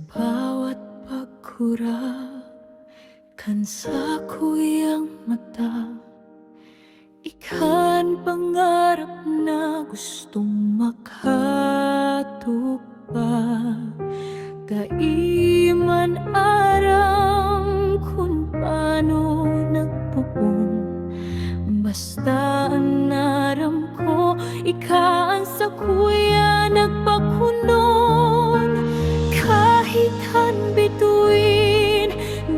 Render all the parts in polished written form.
bawat pagkura kan sa kuyang mata, ikan pangarap na gustong makatupad. Kaiman aram kung paano nagpuon, basta ang naram ko, ikaan sa kuya nagpakunon. Kahit hanbituin,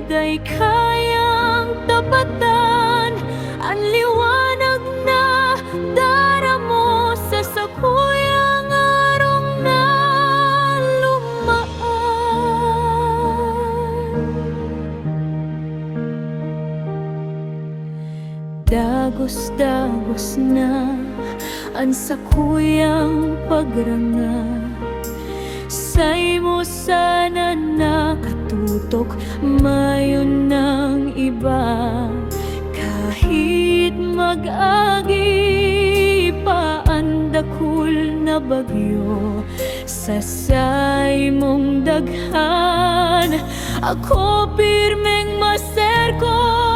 day kayang tapatan ang liwanag na daramo sa sakuyang arong na lumaan. Dagos-dagos na ang sakuyang pagranga, say mo sana nakatutok, mayon ng iba. Kahit mag-agi pa ang dakul na bagyo, sa say mong daghan, ako pirmeng maserko.